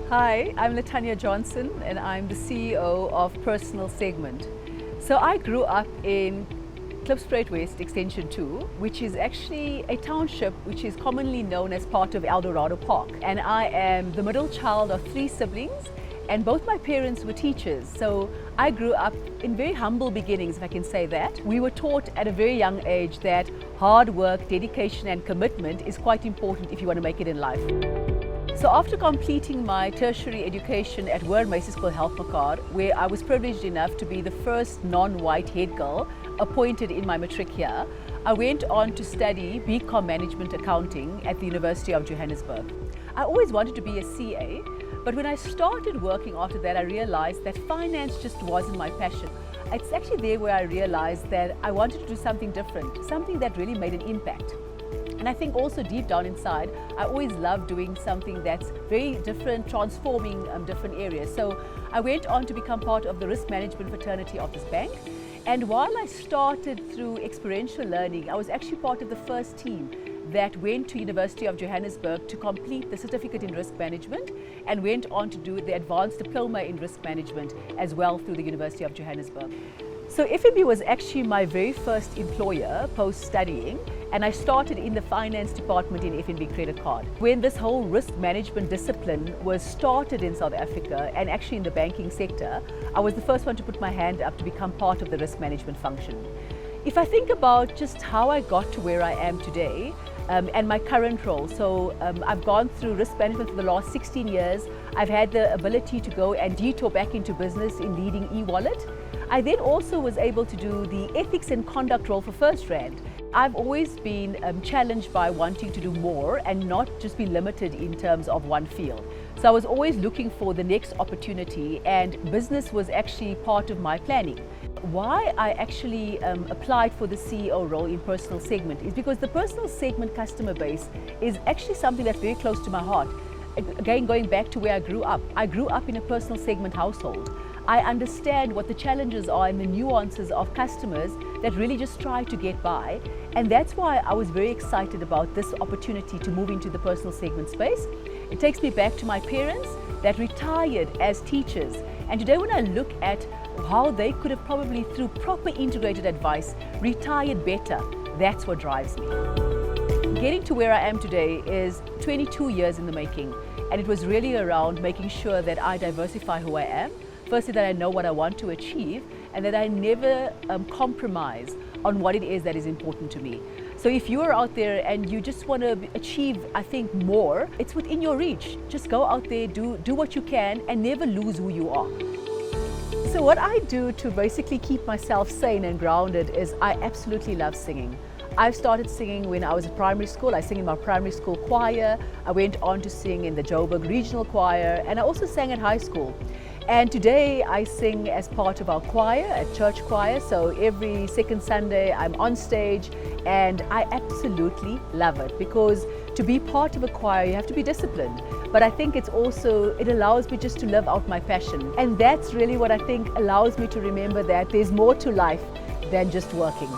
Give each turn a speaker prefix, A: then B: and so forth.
A: Hi, I'm Lytania Johnson and I'm the CEO of Personal Segment. So I grew up in Klipspruit West Extension 2, which is actually a township which is commonly known as part of Eldorado Park. And I am the middle child of 3 siblings, and both my parents were teachers. So I grew up in very humble beginnings, if I can say that. We were taught at a very young age that hard work, dedication and commitment is quite important if you want to make it in life. So after completing my tertiary education at Word Macy School Helpmekaar, where I was privileged enough to be the first non-white head girl appointed in my matric year, I went on to study BCom Management Accounting at the University of Johannesburg. I always wanted to be a CA, but when I started working after that, I realized that finance just wasn't my passion. It's actually there where I realized that I wanted to do something different, something that really made an impact. And I think also deep down inside, I always love doing something that's very different, transforming different areas. So I went on to become part of the risk management fraternity of this bank. And while I started through experiential learning, I was actually part of the first team that went to University of Johannesburg to complete the certificate in risk management and went on to do the advanced diploma in risk management as well through the University of Johannesburg. So FNB was actually my very first employer post-studying, and I started in the finance department in FNB Credit Card. When this whole risk management discipline was started in South Africa and actually in the banking sector, I was the first one to put my hand up to become part of the risk management function. If I think about just how I got to where I am today, and my current role. So I've gone through risk management for the last 16 years. I've had the ability to go and detour back into business in leading e-wallet. I then also was able to do the ethics and conduct role for FirstRand. I've always been challenged by wanting to do more and not just be limited in terms of one field. So I was always looking for the next opportunity, and business was actually part of my planning. Why I actually applied for the CEO role in Personal Segment is because the Personal Segment customer base is actually something that's very close to my heart. Again, going back to where I grew up in a Personal Segment household. I understand what the challenges are and the nuances of customers that really just try to get by. And that's why I was very excited about this opportunity to move into the Personal Segment space. It takes me back to my parents that retired as teachers. And today when I look at how they could have probably, through proper integrated advice, retired better, that's what drives me. Getting to where I am today is 22 years in the making. And it was really around making sure that I diversify who I am. Firstly, that I know what I want to achieve, and that I never compromise on what it is that is important to me. So if you are out there and you just want to achieve, I think, more, it's within your reach. Just go out there, do what you can, and never lose who you are. So what I do to basically keep myself sane and grounded is I absolutely love singing. I started singing when I was in primary school. I sang in my primary school choir. I went on to sing in the Joburg Regional Choir, and I also sang at high school. And today I sing as part of our choir, at church choir. So every second Sunday I'm on stage, and I absolutely love it, because to be part of a choir you have to be disciplined. But I think it allows me just to live out my passion. And that's really what I think allows me to remember that there's more to life than just working.